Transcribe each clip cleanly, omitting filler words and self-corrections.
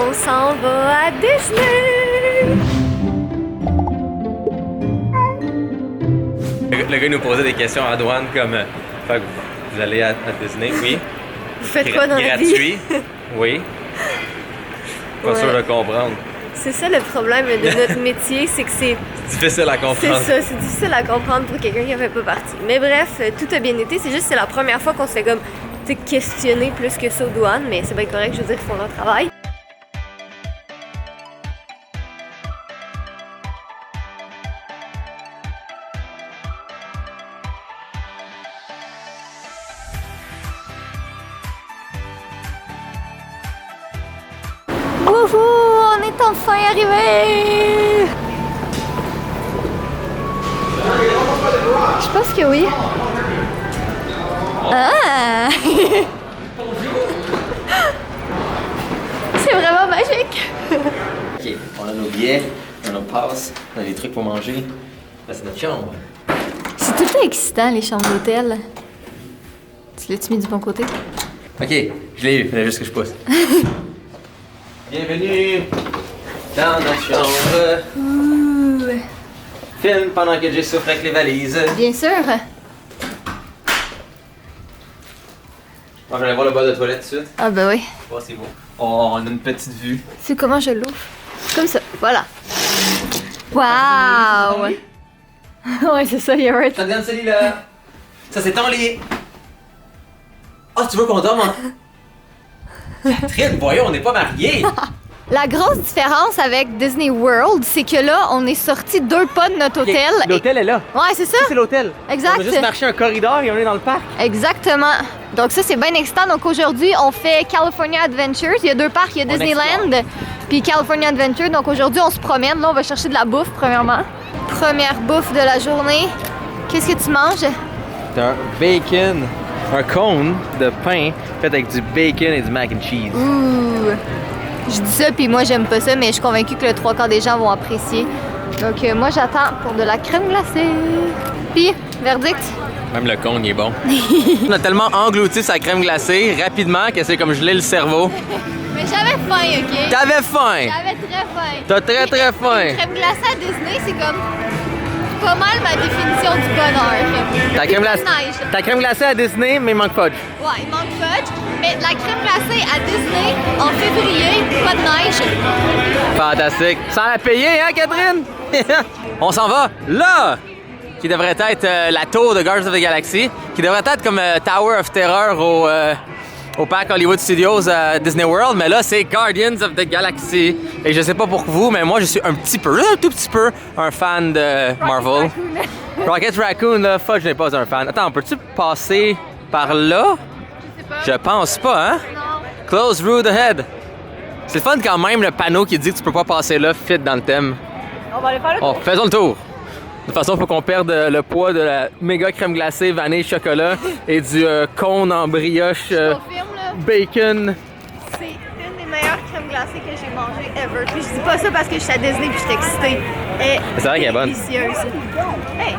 on s'en va à Disney! Le gars nous posait des questions à douane comme fait que vous allez à Disney, oui. Vous faites quoi dans la vie? Gratuit, oui. Pas sûr de comprendre. C'est ça le problème de notre métier, c'est que c'est difficile à comprendre. C'est ça, c'est difficile à comprendre pour quelqu'un qui en fait pas partie. Mais bref, tout a bien été, c'est juste que c'est la première fois qu'on se fait comme questionner plus que ça aux douanes, mais c'est bien correct, je veux dire, ils font leur travail. Wouhou, on est enfin arrivé! Je pense que oui. Ah! C'est vraiment magique! Ok, on a nos billets, on a nos passes, on a des trucs pour manger. Là, c'est notre chambre. C'est tout le temps excitant, les chambres d'hôtel. Tu l'as-tu mis du bon côté? Ok, je l'ai eu, il fallait juste que je pousse. Bienvenue dans notre chambre. Ouh. Filme pendant que je souffre avec les valises. Bien sûr. Moi, je vais aller voir le bas de toilette tout de suite. Ah ben oui. Oh, c'est beau. Oh, on a une petite vue. C'est comment je l'ouvre? Comme ça, voilà. Waouh! Ouais, c'est ça, you're right. Ça te donne celui-là. Ça, c'est ton lit. Ah, tu veux qu'on dorme en... Catherine, voyons, on n'est pas mariés. La grosse différence avec Disney World, c'est que là, on est sorti 2 pas de notre hôtel. L'hôtel est là. Ouais, c'est ça. C'est l'hôtel. Exact. On a juste marché un corridor et on est dans le parc. Exactement. Donc ça, c'est bien excitant. Donc aujourd'hui, on fait California Adventures. Il y a 2 parcs, il y a Disneyland puis California Adventure. Donc aujourd'hui, on se promène. Là, on va chercher de la bouffe, premièrement. Première bouffe de la journée. Qu'est-ce que tu manges? T'as un bacon, un cône de pain fait avec du bacon et du mac and cheese. Ouh! Je dis ça, puis moi, j'aime pas ça, mais je suis convaincue que le 3/4 des gens vont apprécier. Donc moi, j'attends pour de la crème glacée. Puis, verdict? Même le cône, il est bon. On a tellement englouti sa crème glacée rapidement que c'est comme geler le cerveau. Mais j'avais faim, OK? T'avais faim! J'avais très faim. T'as très très faim! Crème glacée à Disney, c'est comme pas mal ma définition du bonheur. Ta crème glacée à Disney, mais il manque fudge. Ouais, il manque fudge, mais la crème glacée à Disney, en février, pas de neige. Fantastique. Sans la payer, hein, Catherine? On s'en va là! Qui devrait être la tour de Guardians of the Galaxy, qui devrait être comme Tower of Terror au parc Hollywood Studios à Disney World, mais là, c'est Guardians of the Galaxy. Et je sais pas pour vous, mais moi, je suis un tout petit peu, un fan de Marvel. Rocket Raccoon, là, fuck, je n'ai pas un fan. Attends, peux-tu passer par là? Je pense pas, hein? Non. Close road ahead. C'est fun quand même, le panneau qui dit que tu peux pas passer là, fit dans le thème. On va aller faire le tour. Oh, faisons le tour. De toute façon, il faut qu'on perde le poids de la méga crème glacée, vanille, chocolat et du cône en brioche, Confirme, là. bacon. C'est une des meilleures crèmes glacées que j'ai mangées ever. Puis je dis pas ça parce que je suis à Disney puis je suis excitée. C'est vrai qu'elle est bonne. Délicieuse. Hey!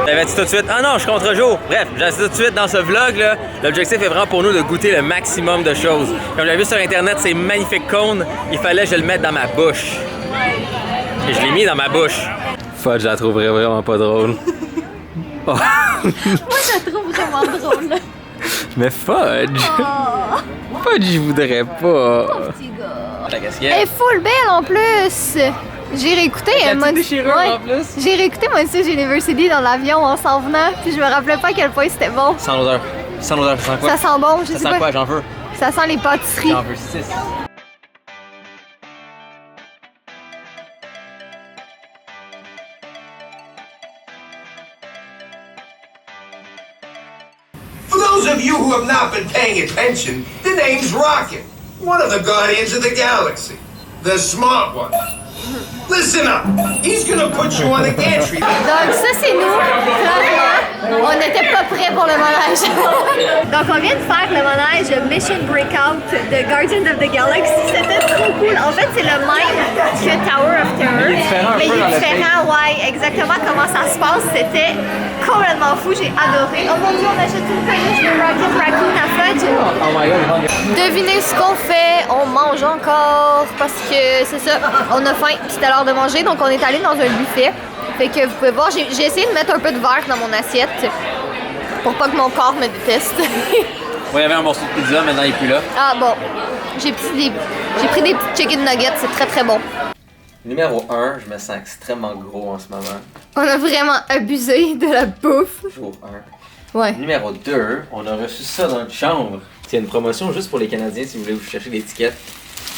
T'avais-tu tout de suite? Ah non, je suis contre-jour. Bref, j'ai dit tout de suite dans ce vlog-là. L'objectif est vraiment pour nous de goûter le maximum de choses. Comme j'avais vu sur Internet, ces magnifiques cônes, il fallait que je le mette dans ma bouche. Et je l'ai mis dans ma bouche. Fudge, je la trouverais vraiment pas drôle. Oh. Moi, je la trouve vraiment drôle. Mais Fudge! Oh, Fudge, je voudrais pas. petit gars. La casquette. Elle est full belle en plus. J'ai réécouté en plus. J'ai réécouté Monsters University dans l'avion en s'en venant, puis je me rappelais pas à quel point c'était bon. Sans l'odeur. Sans l'odeur, ça sent quoi? Ça sent bon, je sais Ça sent pas. quoi? J'en veux. Ça sent les pâtisseries. J'en veux 6. For those of you who have not been paying attention, the name's Rocket, one of the Guardians of the Galaxy, the smart one. Listen up, he's gonna put you on the gantry. Donc ça c'est nous, clairement, on n'était pas prêts pour le manège. Donc on vient de faire le manège Mission Breakout de Guardians of the Galaxy, c'était trop cool. En fait c'est le même que Tower of Terror. Mais il est différent un Mais peu il dans est le différent, ouais, exactement comment ça se passe. C'était complètement fou, j'ai adoré. Oh mon dieu, on achète une peluche de Rocket Raccoon à Fudge. Oh my god, Devinez ce qu'on fait, on mange encore parce que c'est ça, on a faim, puis c'était l'heure de manger, donc on est allé dans un buffet. Fait que vous pouvez voir, j'ai essayé de mettre un peu de verre dans mon assiette pour pas que mon corps me déteste. il y avait un morceau de pizza, maintenant il est plus là. Ah bon, j'ai pris des petits chicken nuggets, c'est très très bon. Numéro 1, je me sens extrêmement gros en ce moment. On a vraiment abusé de la bouffe. Jour 1. Ouais. Numéro 2, on a reçu ça dans notre chambre. C'est une promotion juste pour les Canadiens si vous voulez vous chercher des tickets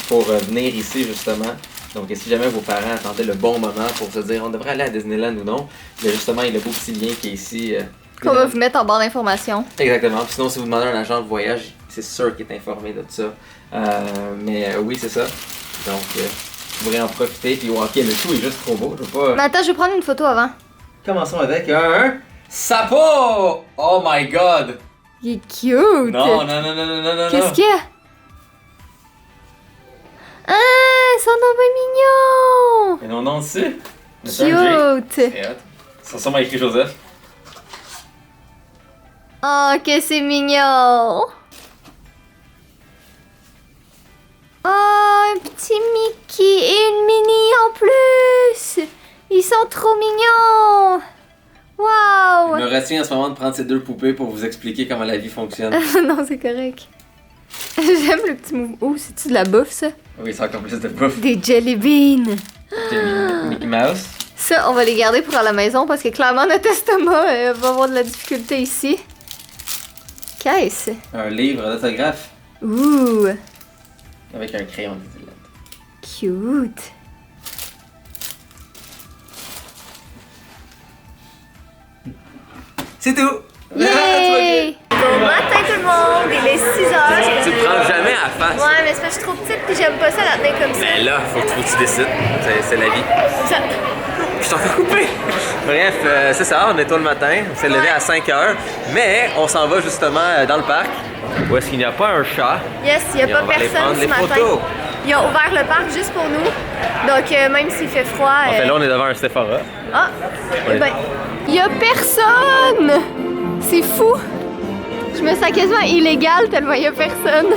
pour venir ici justement. Donc si jamais vos parents attendaient le bon moment pour se dire on devrait aller à Disneyland ou non, mais justement il y a le beau petit lien qui est ici. Qu'on va vous mettre en barre d'informations. Exactement. Puis sinon si vous demandez à un agent de voyage, c'est sûr qu'il est informé de ça. Mais oui c'est ça. Donc vous pourrez en profiter. Puis ok, le tout est juste trop beau. Je veux pas... Mais attends, je vais prendre une photo avant. Commençons avec un sapot! Oh my god! Il est cute! Non, non, non, non, non, non, non. Qu'est-ce qu'il y a? Ah, ils sont donc bien mignons! Et non, non, dessus. Cute! C'est hot. Ça sûrement écrit Joseph. Oh, que c'est mignon! Oh, un petit Mickey et une Minnie en plus! Ils sont trop mignons! Wow! Je me retiens en ce moment de prendre ces deux poupées pour vous expliquer comment la vie fonctionne. Non, c'est correct. J'aime le petit mouvement. Oh, c'est-tu de la bouffe, ça? Oui, c'est encore plus de bouffe. Des jelly beans! Mickey Mouse. Ça, on va les garder pour à la maison parce que clairement notre estomac va avoir de la difficulté ici. Qu'est-ce? Un livre d'autographe Ouh! avec un crayon de lettres. Cute! C'est tout! Yay! Bon matin tout le monde! Il est 6h. Tu le prends jamais à la face. Ouais, mais c'est parce que je suis trop petite puis j'aime pas ça la tenir comme ça. Mais là, faut que tu décides. C'est la vie. Je suis encore coupé! Bref, c'est ça, on est tôt le matin, on s'est levé à 5 h, mais on s'en va justement dans le parc. Où est-ce qu'il n'y a pas un chat? Yes, il n'y a Et pas on va aller personne prendre ce les matin. photos. Ils ont ouvert le parc juste pour nous. Donc, même s'il fait froid. En fait, là, on est devant un Sephora. Ah! Eh ben, il y a personne! C'est fou! Je me sens quasiment illégale tellement il y a personne.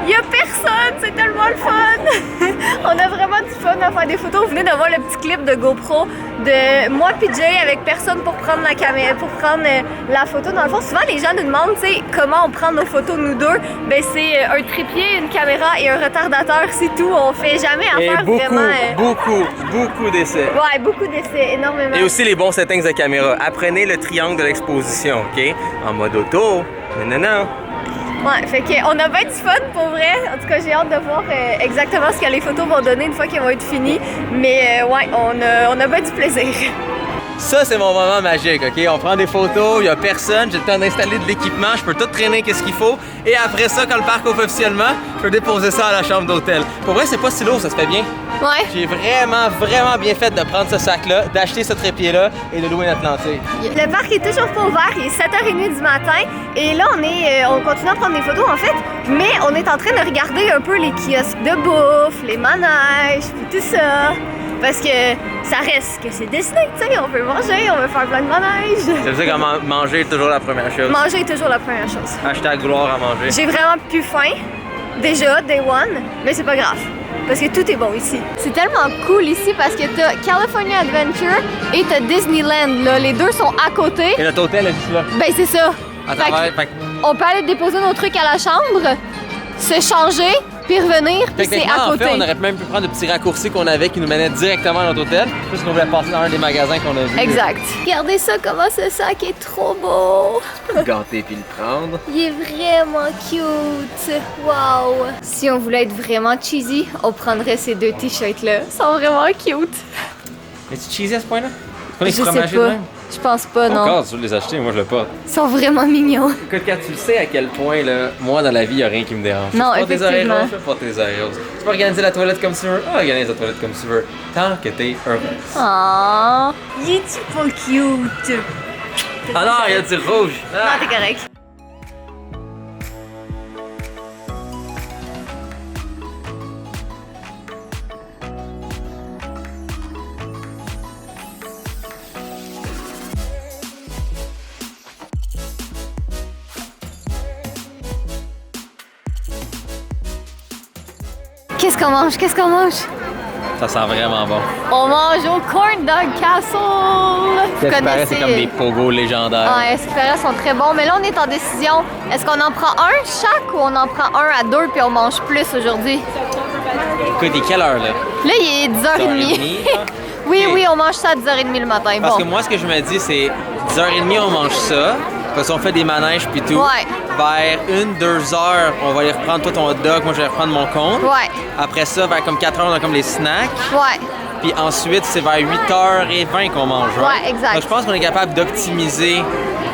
Il y a personne, c'est tellement le fun! On a vraiment du fun à faire des photos. Vous venez de voir le petit clip de GoPro de moi puis Jay avec personne pour prendre la caméra, pour prendre la photo. Dans le fond, souvent les gens nous demandent, tu sais, comment on prend nos photos nous deux. Ben c'est un trépied, une caméra et un retardateur, c'est tout. On fait jamais affaire vraiment. beaucoup d'essais. Ouais, beaucoup d'essais, énormément. Et aussi les bons settings de caméra. Apprenez le triangle de l'exposition, ok? En mode auto. Non. Ouais, fait qu'on a bien du fun pour vrai. En tout cas, j'ai hâte de voir exactement ce que les photos vont donner une fois qu'elles vont être finies. Mais ouais, on a bien du plaisir. Ça, c'est mon moment magique, ok? On prend des photos, il n'y a personne, j'ai le temps d'installer de l'équipement, je peux tout traîner qu'est-ce qu'il faut. Et après ça, quand le parc ouvre officiellement, je peux déposer ça à la chambre d'hôtel. Pour vrai, c'est pas si lourd, ça se fait bien. Ouais. J'ai vraiment bien fait de prendre ce sac-là, d'acheter ce trépied-là et de louer notre lentille. Le parc est toujours pas ouvert, il est 7h30 du matin. Et là, on continue à prendre des photos en fait, mais on est en train de regarder un peu les kiosques de bouffe, les manèges, puis tout ça. Parce que ça reste que c'est Disney, tu sais, on veut manger, on veut faire plein de manèges. C'est pour ça que manger est toujours la première chose. Manger est toujours la première chose. Hashtag gloire à manger. J'ai vraiment plus faim, déjà, day one, mais c'est pas grave. Parce que tout est bon ici. C'est tellement cool ici parce que t'as California Adventure et t'as Disneyland, là. Les deux sont à côté. Et notre hôtel est juste là. Ben c'est ça. Fait que on peut aller déposer nos trucs à la chambre, se changer, puis revenir, puis c'est techniquement, à côté. en fait, on aurait même pu prendre le petit raccourci qu'on avait qui nous menait directement à notre hôtel, juste qu'on voulait passer dans un des magasins qu'on a vu. Exact. Regardez ça, comment ce sac est trop beau. Le gâter puis le prendre. Il est vraiment cute. Wow. Si on voulait être vraiment cheesy, on prendrait ces deux t-shirts-là. Ils sont vraiment cute. Es-tu cheesy à ce point-là? Je sais pas. Je pense pas, non. Encore, tu veux les acheter, moi je l'ai pas. Ils sont vraiment mignons. Écoute, quand tu le sais à quel point, là, moi dans la vie, il n'y a rien qui me dérange. Non, tu portes tes oreilles effectivement. rondes, je porte tes oreilles roses. Tu peux organiser la toilette comme tu veux, organise la toilette comme tu veux. Tant que t'es heureux. Oh. Il est pas cute? Ah non, il y a du rouge. Non, t'es correct. Qu'est-ce qu'on mange? Qu'est-ce qu'on mange? Ça sent vraiment bon. On mange au Corn Dog Castle! Vous Qu'est-ce qui paraît, connaissez? c'est comme des pogos légendaires. Ouais, ces paraît sont très bons. Mais là, on est en décision. Est-ce qu'on en prend un chaque ou on en prend un à deux puis on mange plus aujourd'hui? Écoute, il est quelle heure là? Là, il est 10h30. 10h30, là? Oui, Ok. oui, on mange ça à 10h30 le matin. Parce Bon. que moi, ce que je me dis, c'est 10h30, on mange ça. Parce qu'on fait des manèges puis tout. Ouais. Vers 1-2 heures, on va aller reprendre toi ton hot dog, moi je vais reprendre mon compte. Ouais, Après ça, vers comme 4 heures, on a comme les snacks. ouais. Puis ensuite, c'est vers 8h20 qu'on mange, right? Ouais, exact. Donc je pense qu'on est capable d'optimiser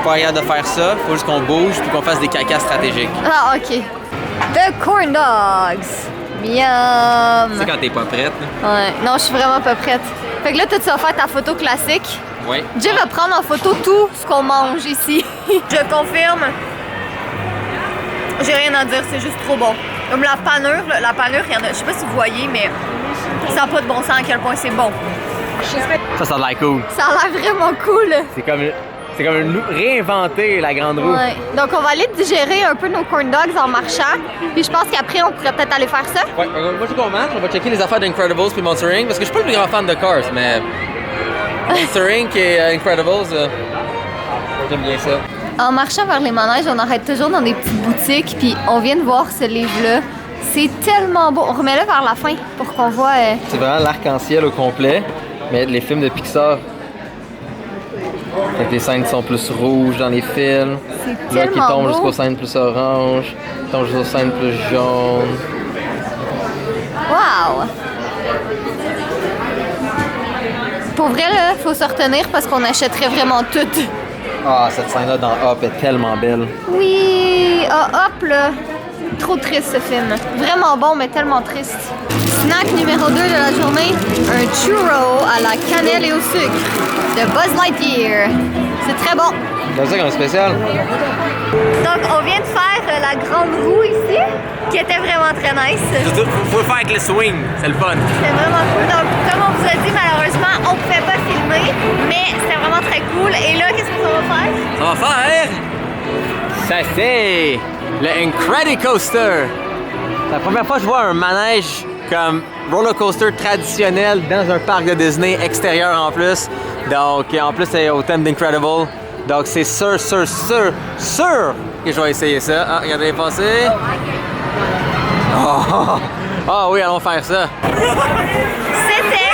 pour arriver de faire ça. Faut juste qu'on bouge puis qu'on fasse des cacas stratégiques. Ah, OK. The Corn Dogs. Tu sais Miam. quand t'es pas prête, là? Ouais. Non, je suis vraiment pas prête. Fait que là, toi, tu vas faire ta photo classique. Oui. Jay va prendre en photo tout ce qu'on mange ici. Je confirme. J'ai rien à dire, c'est juste trop bon. Comme la panure, il y en a. Je sais pas si vous voyez, mais ça n'a pas de bon sens à quel point c'est bon. Ça a l'air cool. Ça a l'air vraiment cool. C'est comme réinventer la grande roue. Ouais. Donc, on va aller digérer un peu nos corn dogs en marchant. Puis je pense qu'après, on pourrait peut-être aller faire ça. Ouais, moi je qu'on marche, on va checker les affaires d'Incredibles puis Monster Inc. Parce que je suis pas le plus grand fan de Cars, mais Monster Inc. et Incredibles, j'aime bien ça. En marchant vers les manèges, on arrête toujours dans des petites boutiques. Puis on vient de voir ce livre-là. C'est tellement beau. On remet le vers la fin pour qu'on voit. C'est vraiment l'arc-en-ciel au complet, mais les films de Pixar. Fait que les scènes sont plus rouges dans les films. C'est Là qui tellement tombent beau. jusqu'aux scènes plus oranges, qui tombent jusqu'aux scènes plus jaunes. Wow! Pour vrai, là, faut se retenir parce qu'on achèterait vraiment tout. Ah, cette scène-là dans Up est tellement belle. Oui! Ah, hop, là! Trop triste, ce film. Vraiment bon, mais tellement triste. Snack numéro 2 de la journée, un churro à la cannelle et au sucre de Buzz Lightyear. C'est très bon. C'est ça comme spécial. Donc, on vient de faire la grande roue ici, qui était vraiment très nice. Faut le faire avec le swing, c'est le fun. C'était vraiment cool. Donc, comme on vous a dit, malheureusement, on ne pouvait pas filmer, mais c'était vraiment très cool. Et là, qu'est-ce que ça va faire? Ça va faire. Ça c'est le Incredicoaster. C'est la première fois que je vois un manège comme roller coaster traditionnel dans un parc de Disney extérieur en plus. Donc en plus c'est au thème d'Incredible. Donc c'est sûr que je vais essayer ça. Ah, regardez passer. Oh. Ah oui, allons faire ça. C'était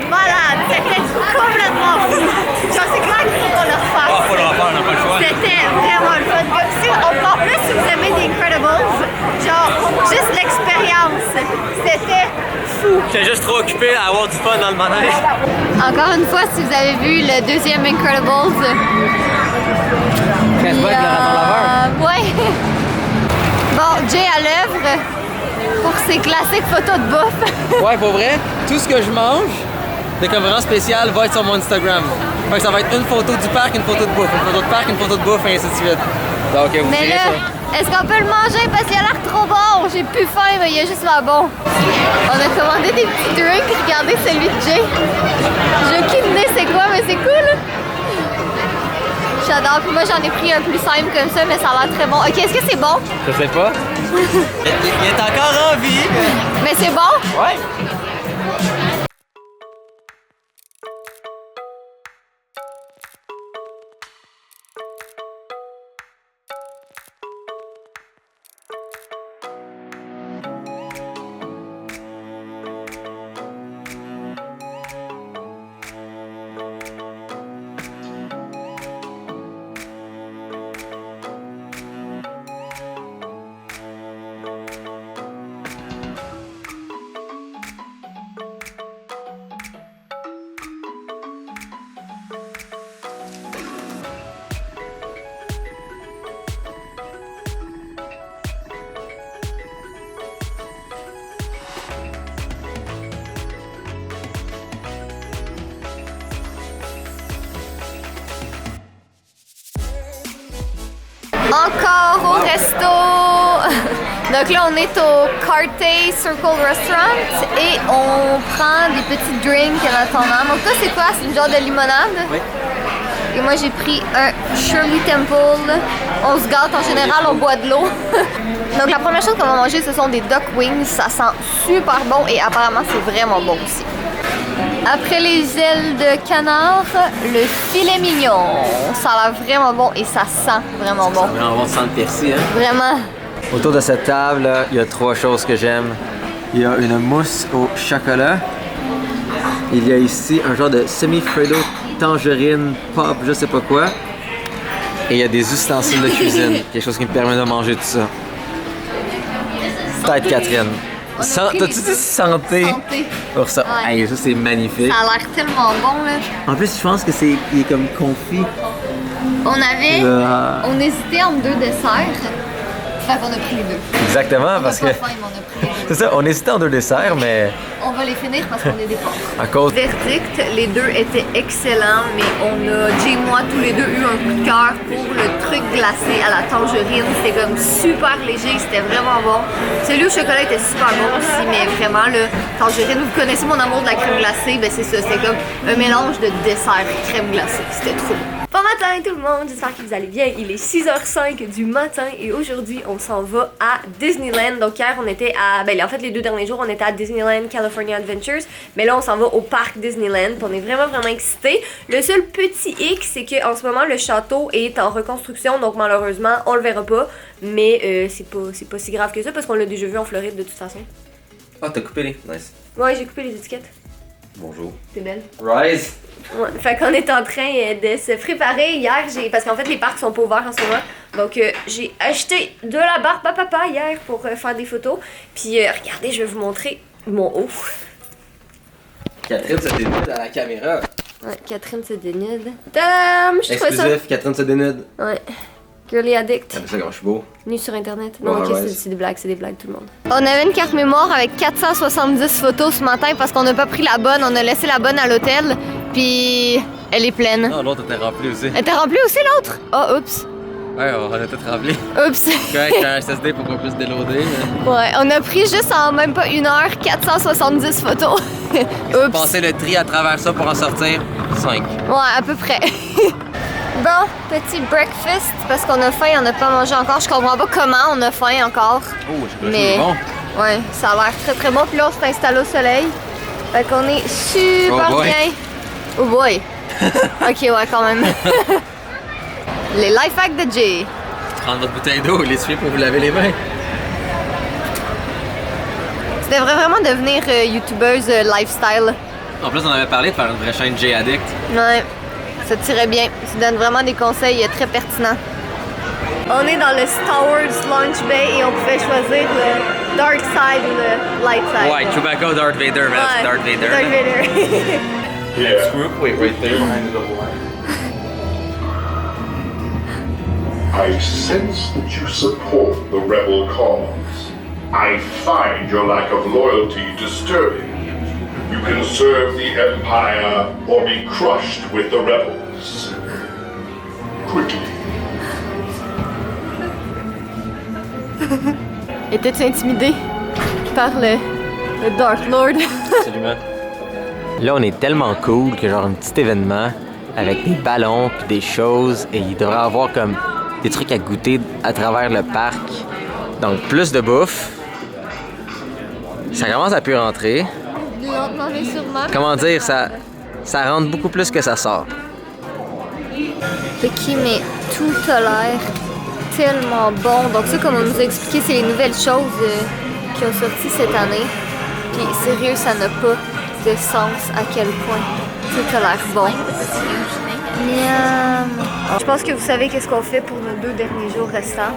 malade. C'était complètement fou. Genre, c'est clair qu'il faut qu'on le refasse. Ah, faut le refaire, on n'a pas le choix. C'était vraiment le fun. Comme si, encore plus si vous aimez The Incredibles, genre, juste l'expérience, c'était fou. J'étais juste trop occupé à avoir du fun dans le manège. Encore une fois, si vous avez vu le deuxième Incredibles, Qu'est-ce que le raton laveur? ouais. Bon, Jay à l'œuvre pour ses classiques photos de bouffe. Ouais, pour vrai, tout ce que je mange de comme vraiment spécial va être sur mon Instagram. Fait que ça va être une photo du parc, une photo de bouffe, une photo de parc, une photo de bouffe, et ainsi de suite. Donc, vous Mais verrez là, ça. est-ce qu'on peut le manger parce qu'il a l'air trop bon? J'ai plus faim, mais il a juste l'air bon. On a commandé des petits drinks. Regardez celui de Jay. J'ai aucune idée c'est quoi, mais c'est cool. J'adore. Puis moi, j'en ai pris un plus simple comme ça, mais ça a l'air très bon. OK, est-ce que c'est bon? Je sais pas. Il est encore en vie. Mais c'est bon? Ouais. Encore au resto! Donc là, on est au Carthay Circle Restaurant et on prend des petits drinks en attendant. Donc toi, c'est quoi? C'est une genre de limonade? Oui. Et moi, j'ai pris un Shirley Temple. On se gâte, en général, on boit de l'eau. Donc la première chose qu'on va manger, ce sont des duck wings. Ça sent super bon et apparemment, c'est vraiment bon aussi. Après les ailes de canard, le filet mignon. Ça a l'air vraiment bon et ça sent vraiment bon. Ça sent vraiment bon, sans le persil, hein? Vraiment. Autour de cette table, il y a 3 choses que j'aime. Il y a une mousse au chocolat. Il y a ici un genre de semi-fredo tangerine pop, je sais pas quoi. Et il y a des ustensiles de cuisine. Quelque chose qui me permet de manger tout ça. Peut-être Catherine. T'as-tu dit santé? Santé. Pour ça. Ouais. Hey, ça c'est magnifique. Ça a l'air tellement bon, là. En plus, je pense que il est comme confit. On hésitait entre 2 desserts. Fait qu'on a pris les 2. Exactement, parce que. On a pas faim, mais on a pris les 2. C'est ça, on hésitait en 2 desserts, mais On va les finir parce qu'on est des porcs. à cause. Verdict, les 2 étaient excellents, mais on a, Jay et moi, tous les deux eu un coup de cœur pour le truc glacé à la tangerine. C'était comme super léger, c'était vraiment bon. Celui au chocolat était super bon aussi, mais vraiment, le tangerine, vous connaissez mon amour de la crème glacée, ben c'est ça, c'était comme un mélange de dessert et crème glacée. C'était trop bon. Bon matin tout le monde, j'espère que vous allez bien. Il est 6h05 du matin et aujourd'hui on s'en va à Disneyland. Donc hier on était à, en fait les 2 derniers jours on était à Disneyland California Adventures. Mais là on s'en va au parc Disneyland. On est vraiment excités. Le seul petit hic c'est qu'en ce moment le château est en reconstruction. Donc malheureusement on le verra pas. Mais c'est pas si grave que ça parce qu'on l'a déjà vu en Floride de toute façon. Ah, t'as coupé les. Nice. Ouais, j'ai coupé les étiquettes. Bonjour. T'es belle. Rise! Ouais, fait qu'on est en train de se préparer. Hier, parce qu'en fait, les parcs sont pas ouverts en ce moment. Donc, j'ai acheté de la barbe à papa hier pour faire des photos. Puis, regardez, je vais vous montrer mon haut. Catherine se dénude à la caméra. Ouais, Catherine se dénude. Tadam! Je trouvais ça. Exclusif, Catherine se dénude. Ouais. Girly Addict. Ah, c'est ça quand je suis beau. Nu sur internet. Bon, Non, ok, alright. c'est des blagues, tout le monde. On avait une carte mémoire avec 470 photos ce matin parce qu'on n'a pas pris la bonne. On a laissé la bonne à l'hôtel, puis elle est pleine. Non, l'autre était rempli aussi. Elle était remplie aussi, l'autre? Oh, oups. Ouais, on a tout rempli. Oups. Correct, j'ai un SSD pour qu'on puisse déloader. Mais... Ouais, on a pris juste en même pas 1 heure 470 photos. Oups. Passer le tri à travers ça pour en sortir 5. Ouais, à peu près. Bon, petit breakfast parce qu'on a faim, on n'a pas mangé encore. Je comprends pas comment on a faim encore. Oh, j'ai Mais bon. ouais, ça a l'air très bon. Puis là, on s'est installé au soleil. Fait qu'on est super Oh boy. bien. Oh boy. Ok, ouais, quand même. Les life hacks de Jay. Prendre votre bouteille d'eau et l'essuyer pour vous laver les mains. Tu devrais vraiment devenir youtubeuse lifestyle. En plus, on avait parlé de faire une vraie chaîne J Addict. Ouais, ça tirait bien. Tu donnes vraiment des conseils très pertinents. On est dans le Star Wars Launch Bay et on pouvait choisir le dark side ou le light side. Ouais, Chewbacca, Darth Vader, man. Ouais, Darth Vader. Darth Vader. Yeah. Group, wait, right there behind the double line. I sense that you support the rebel cause. I find your lack of loyalty disturbing. You can serve the Empire or be crushed with the rebels. Quickly. Étais-tu intimidé par le Dark Lord? Absolument. Là, on est tellement cool que genre un petit événement avec des ballons puis des choses et il devrait y avoir comme des trucs à goûter à travers le parc. Donc plus de bouffe. Ça commence à plus rentrer. Lentement mais sûrement. Comment dire, ça rentre beaucoup plus que ça sort. Ok, mais tout a l'air tellement bon. Donc ça, comme on nous a expliqué, c'est les nouvelles choses qui ont sorti cette année. Puis sérieux, ça n'a pas de sens à quel point tout a l'air bon. Miam. Je pense que vous savez qu'est-ce qu'on fait pour nos 2 derniers jours restants.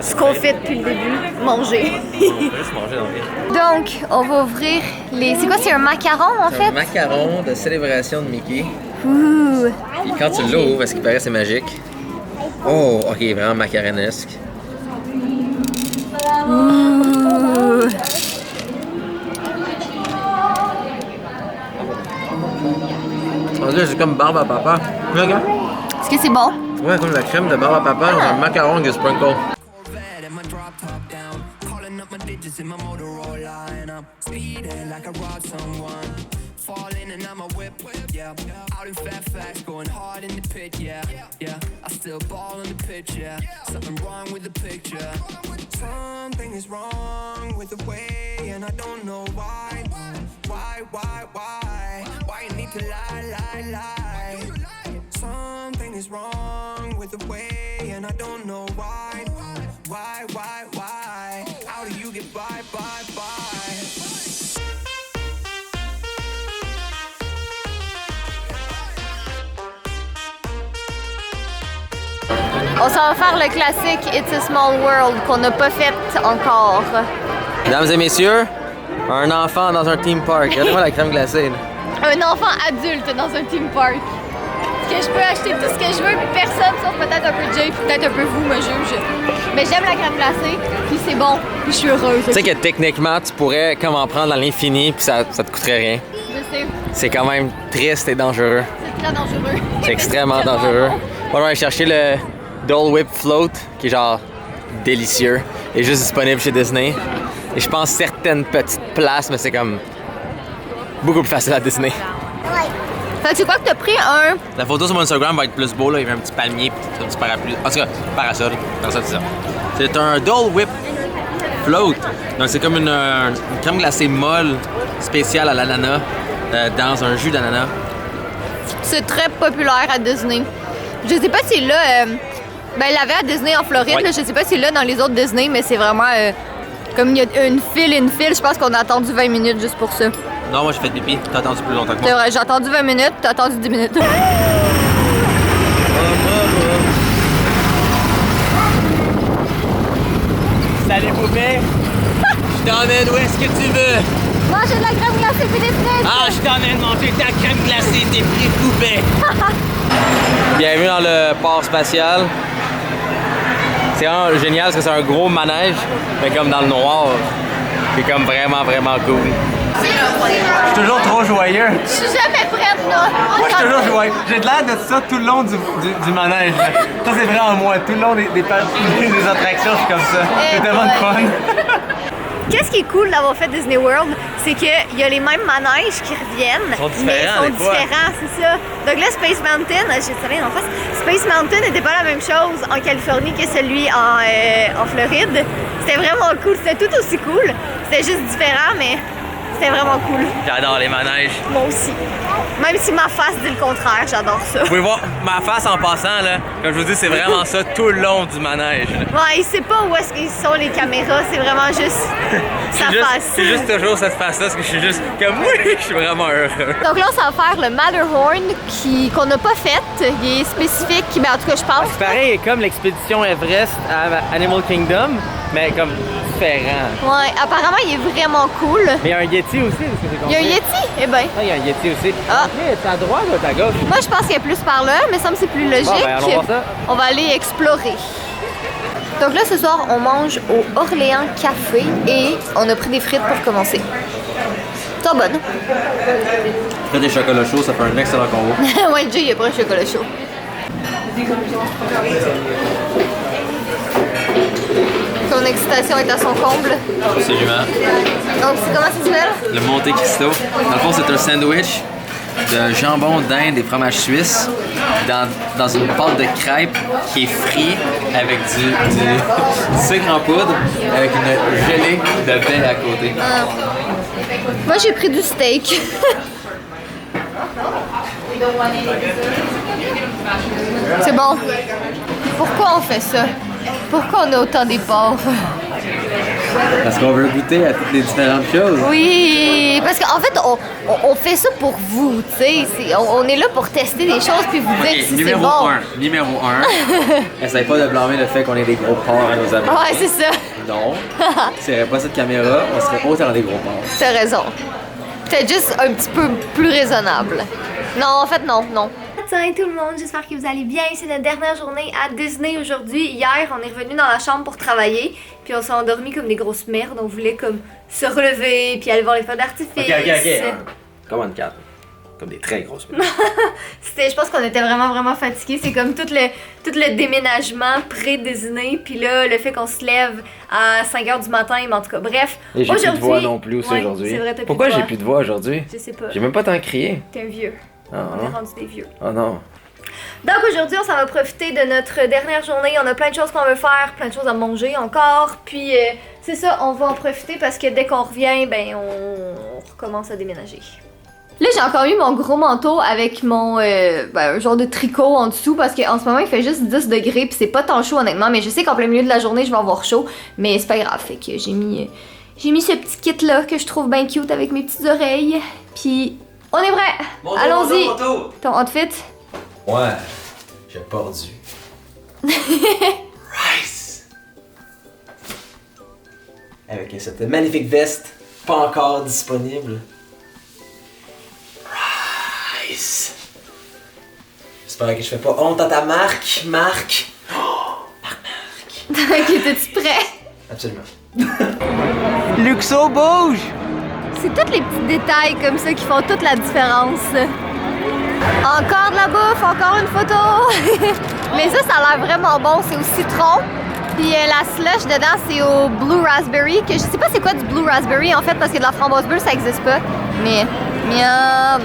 Ce qu'on fait depuis le début, manger. Donc, on va ouvrir les... C'est quoi, c'est un macaron en fait? Un macaron de célébration de Mickey. Ouh. Puis quand tu l'ouvres, parce qu'il paraît c'est magique. Oh, ok, vraiment macaronesque. Ouh. On dirait que c'est comme barbe à papa. Regarde. Est-ce que c'est bon? Ouais, comme la crème de barbe à papa dans un macaron avec des sprinkles. Falling and I'm a whip, yeah. Out in fat facts, going hard in the pit, yeah. Yeah, I still ball in the pitch, yeah. Something wrong with the picture. Something is wrong with the way, and I don't know why. Why you need to lie? Something is wrong with the way, and I don't know why. Why? How do you get by? On s'en va faire le classique It's a Small World qu'on n'a pas fait encore. Mesdames et messieurs, un enfant dans un theme park. Regardez-moi la crème glacée. Là. Un enfant adulte dans un theme park. Que je peux acheter tout ce que je veux, puis personne, sauf peut-être un peu Jay, puis peut-être un peu vous, me juge. Mais j'aime la crème glacée, puis c'est bon, puis je suis heureuse. Tu sais que techniquement, tu pourrais comme en prendre à l'infini, puis ça te coûterait rien. Je sais. C'est quand même triste et dangereux. C'est très dangereux. C'est extrêmement dangereux. On va aller chercher le Dole Whip Float, qui est genre délicieux, et juste disponible chez Disney. Et je pense certaines petites places, mais c'est comme beaucoup plus facile à Disney. Fait que c'est quoi que t'as pris un? La photo sur mon Instagram va être plus beau, là. Il y avait un petit palmier, puis un petit parapluie. En tout cas, parasol. Parasol, c'est ça. C'est un Dole Whip Float. Donc, c'est comme une crème glacée molle spéciale à l'ananas dans un jus d'ananas. C'est très populaire à Disney. Je sais pas si là... ben, il l'avait à Disney en Floride. Ouais. Là, je sais pas si là, dans les autres Disney, mais c'est vraiment... comme il y a une file. Je pense qu'on a attendu 20 minutes juste pour ça. Non, moi, j'ai fait pipi. T'as attendu plus longtemps que C'est moi. vrai, j'ai attendu 20 minutes, t'as attendu 10 minutes. Salut, poupée! Je t'emmène où est-ce que tu veux? Manger de la crème glacée puis des frites! Ah, je t'emmène manger ta crème glacée, tes frites poupées! Bienvenue dans le port spatial. C'est vraiment génial parce que c'est un gros manège, mais comme dans le noir. C'est comme vraiment, vraiment cool. Je suis toujours trop joyeux. Je suis jamais prête, là! Moi, je suis toujours joyeux. J'ai de l'air de ça tout le long du manège. Ça, c'est vrai en moi. Tout le long des attractions, je suis comme ça. C'est tellement de fun. Qu'est-ce qui est cool d'avoir fait Disney World, c'est qu'il y a les mêmes manèges qui reviennent, Ils sont mais ils différents, sont des fois. différents, c'est ça. Donc là, Space Mountain, j'ai rien en face. Space Mountain n'était pas la même chose en Californie que celui en Floride. C'était vraiment cool, c'était tout aussi cool. C'était juste différent, mais c'était vraiment cool. J'adore les manèges. Moi aussi. Même si ma face dit le contraire, j'adore ça. Vous pouvez voir ma face en passant, là. Comme je vous dis, c'est vraiment ça tout le long du manège. Ouais, il sait pas où est-ce qu'ils sont les caméras, c'est vraiment juste sa face. C'est juste toujours cette face-là, parce que je suis juste comme oui, je suis vraiment heureux. Donc là, on s'en va faire le Matterhorn qu'on n'a pas fait. Il est spécifique, mais en tout cas, je pense. C'est pareil comme l'expédition Everest à Animal Kingdom, mais comme différent. Ouais, apparemment, il est vraiment cool. Mais il y a un Yeti aussi, est-ce que c'est Il y a un Yeti? Eh ben. Ah, il y a un Yeti aussi. Ah. Ok, c'est à droite ou à gauche? Moi, je pense qu'il y a plus par là, mais ça me semble que c'est plus logique. Bon, ben, allons voir ça. On va aller explorer. Donc là, ce soir, on mange au Orléans Café et on a pris des frites pour commencer. C'est bonne. Frites et chocolat chaud, ça fait un excellent combo. Ouais, Jay, il a pris un chocolat chaud. Ton excitation est à son comble. Absolument. Donc, comment ça s'appelle? Le Monte Cristo. Dans le fond, c'est un sandwich de jambon d'Inde et fromage suisse dans une pâte de crêpe qui est frit avec du sucre en poudre avec une gelée de baie à côté. Moi, j'ai pris du steak. C'est bon. Pourquoi on fait ça? Pourquoi on a autant d'efforts? Parce qu'on veut goûter à toutes les différentes choses. Oui, parce qu'en fait, on fait ça pour vous, tu sais. On est là pour tester des choses puis vous dire si c'est bon. Numéro 1. Essaye pas de blâmer le fait qu'on ait des gros porcs à nos amis. Ouais, c'est ça. Non. S'il n'y avait pas cette caméra, on serait autant des gros porcs. T'as raison. Peut-être juste un petit peu plus raisonnable. Non, en fait, non. Salut tout le monde, j'espère que vous allez bien. C'est notre dernière journée à Disney aujourd'hui. Hier, on est revenu dans la chambre pour travailler, puis on s'est endormi comme des grosses merdes. On voulait comme se relever, puis aller voir les feux d'artifice. Ok. Come on, Kat. Comme des très grosses méduses. Je pense qu'on était vraiment fatigués. C'est comme tout le déménagement pré-Disney, puis là, le fait qu'on se lève à 5h du matin, mais en tout cas, bref. Et j'ai plus de voix non plus aussi ouais, aujourd'hui. C'est vrai, Pourquoi j'ai plus de voix aujourd'hui? Je sais pas. J'ai même pas tant crié. T'es un vieux. Ah, On est rendu des vieux. Oh non. Donc aujourd'hui, on s'en va profiter de notre dernière journée. On a plein de choses qu'on veut faire, plein de choses à manger encore. Puis c'est ça, on va en profiter parce que dès qu'on revient, ben on recommence à déménager. Là, j'ai encore mis mon gros manteau avec mon un genre de tricot en dessous parce qu'en ce moment, il fait juste 10 degrés puis c'est pas tant chaud honnêtement. Mais je sais qu'en plein milieu de la journée, je vais avoir chaud. Mais c'est pas grave, fait que j'ai mis ce petit kit là que je trouve bien cute avec mes petites oreilles. Puis on est prêt. Allons-y. Ton outfit? Ouais, j'ai perdu. Rice! Avec cette magnifique veste, pas encore disponible. Rice! J'espère que je fais pas honte à ta marque, Marc. Oh, Marc. Ok, t'es-tu prêt? Absolument. Luxo bouge! C'est tous les petits détails comme ça qui font toute la différence. Encore de la bouffe, encore une photo! Mais ça a l'air vraiment bon, c'est au citron. Puis la slush dedans, c'est au blue raspberry, que je sais pas c'est quoi du blue raspberry en fait, parce que de la framboise bleue, ça existe pas. Mais, miam!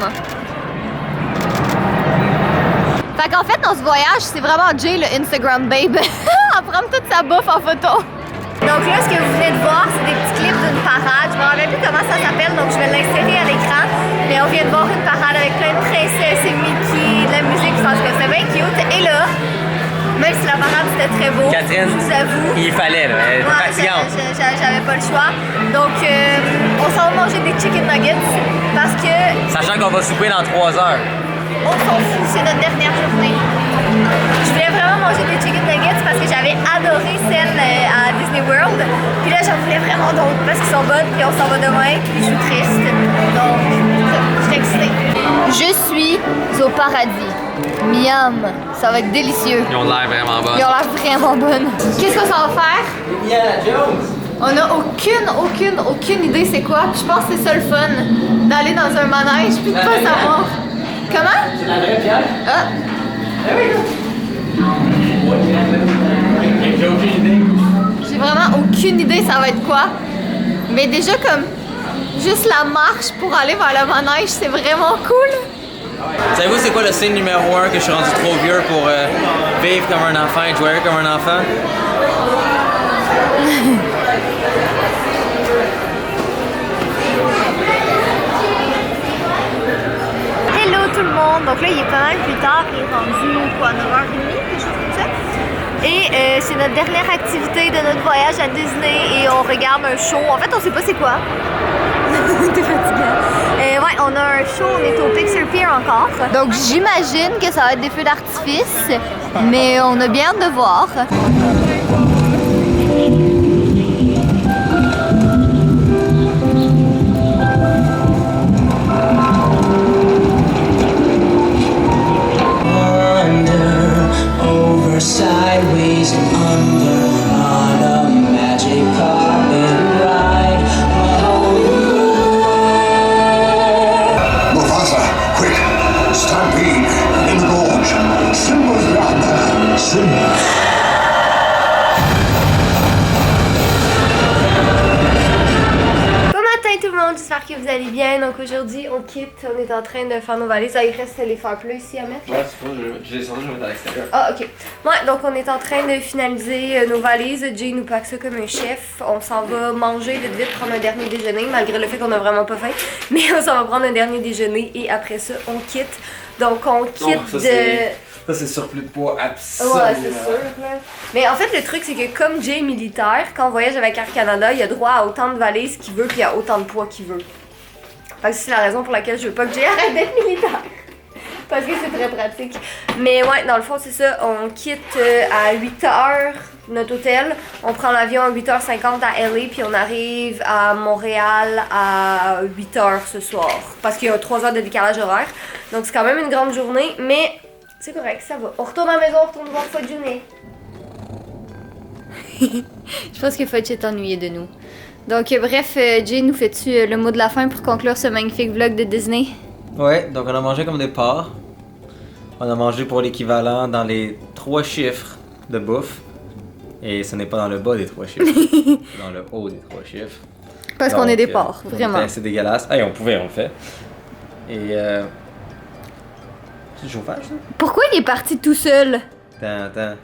Fait qu'en fait, dans ce voyage, c'est vraiment Jay, le Instagram babe, à prendre toute sa bouffe en photo. Donc là, ce que vous venez de voir, c'est des petits clips d'une parade. Je me rappelle plus comment ça s'appelle, donc je vais l'insérer à l'écran. Mais on vient de voir une parade avec plein de princesses et Mickey, de la musique, je pense que c'est bien cute. Et là, même si la parade c'était très beau, Catherine, je vous avoue, il fallait, là, elle était fatigante. J'avais pas le choix. Donc, on s'en va manger des chicken nuggets parce que Sachant qu'on va souper dans 3 heures. on s'en fout, c'est notre dernière journée. Je voulais vraiment manger des chicken nuggets parce que j'avais adoré celles à Disney World. Puis là, j'en voulais vraiment d'autres parce qu'ils sont bonnes. Puis on s'en va demain. Puis je suis triste. Donc, je suis excitée. Je suis au paradis. Miam. Ça va être délicieux. Ils ont l'air vraiment bonnes. Ils ont l'air vraiment bonnes. Qu'est-ce qu'on s'en va faire? Indiana Jones! On n'a aucune idée c'est quoi. Puis je pense que c'est ça le fun. D'aller dans un manège puis de pas savoir. Comment? C'est la vraie pierre? Ah! J'ai vraiment aucune idée ça va être quoi. Mais déjà comme juste la marche pour aller vers le manège, c'est vraiment cool. Savez-vous c'est quoi le signe numéro 1 que je suis rendu trop vieux pour vivre comme un enfant et jouer comme un enfant? Hello tout le monde! Donc là il est pas mal plus tard, il est rendu quoi, 9h30, quelque chose comme ça. Et c'est notre dernière activité de notre voyage à Disney et on regarde un show. En fait on sait pas c'est quoi. T'es fatiguant. Ouais, on a un show, on est au Pixar Pier encore. Donc j'imagine que ça va être des feux d'artifice, mais on a bien hâte de voir. Sideways and under on a magic carpet ride. Mufasa, quick! Stampede in the gorge. Simba's down there. Simba. Tout le monde, j'espère que vous allez bien. Donc aujourd'hui, on quitte, on est en train de faire nos valises. Ah, il reste les faire plus ici à mettre. Ouais, c'est pas, je les sens, je vais mettre à l'extérieur. Ah, ok. Ouais, donc on est en train de finaliser nos valises. Jay nous pack ça comme un chef. On s'en va manger vite, prendre un dernier déjeuner, malgré le fait qu'on a vraiment pas faim. Mais on s'en va prendre un dernier déjeuner et après ça, on quitte. Donc on quitte Ça, c'est surplus de poids absolument. Ouais, c'est sûr. Là. Mais en fait, le truc, c'est que comme Jay est militaire, quand on voyage avec Air Canada, il a droit à autant de valises qu'il veut puis à autant de poids qu'il veut. Fait que c'est la raison pour laquelle je veux pas que Jay arrête d'être militaire. Parce que c'est très pratique. Mais ouais, dans le fond, c'est ça. On quitte à 8h notre hôtel. On prend l'avion à 8h50 à LA puis on arrive à Montréal à 8h ce soir. Parce qu'il y a 3 heures de décalage horaire. Donc c'est quand même une grande journée, mais... c'est correct, ça va. On retourne à la maison, on retourne voir Fudge Junior. Je pense que Fudge est ennuyé de nous. Donc bref, Jay, nous fais-tu le mot de la fin pour conclure ce magnifique vlog de Disney? Ouais, donc on a mangé comme des porcs. On a mangé pour l'équivalent dans les 3 chiffres de bouffe. Et ce n'est pas dans le bas des 3 chiffres, c'est dans le haut des 3 chiffres. Parce qu'on est des porcs, vraiment. C'est dégueulasse. Hey, on le fait. Et c'est du chauffage, ça? Pourquoi il est parti tout seul? Attends.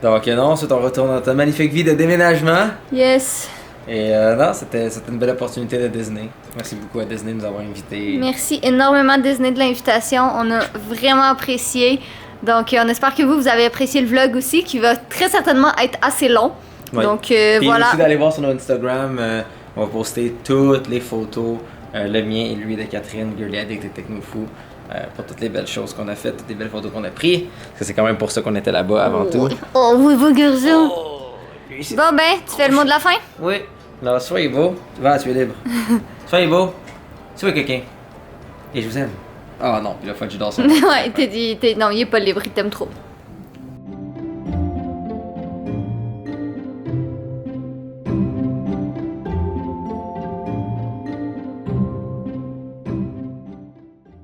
Donc non, ensuite on retourne dans ta magnifique vie de déménagement. Yes. Et non, c'était une belle opportunité de Disney. Merci beaucoup à Disney de nous avoir invités. Merci énormément Disney de l'invitation. On a vraiment apprécié. Donc on espère que vous avez apprécié le vlog aussi, qui va très certainement être assez long. Oui. Donc Et voilà. aussi d'aller voir sur notre Instagram, on va poster toutes les photos, le mien et lui de Catherine, Girly Addict et Technofou, pour toutes les belles choses qu'on a faites, toutes les belles photos qu'on a prises. Parce que c'est quand même pour ça qu'on était là-bas avant tout. Oh oui, beau garçon. Lui, c'est- Bon ben, tu fais le mot de la fin? Oui. Alors, soyez beau. Va, tu es libre. Soyez beau. Soyez quelqu'un. Et je vous aime. Ah non, puis là, faut que je dors ça. Ouais, t'es dit, non, il est pas libre, il t'aime trop.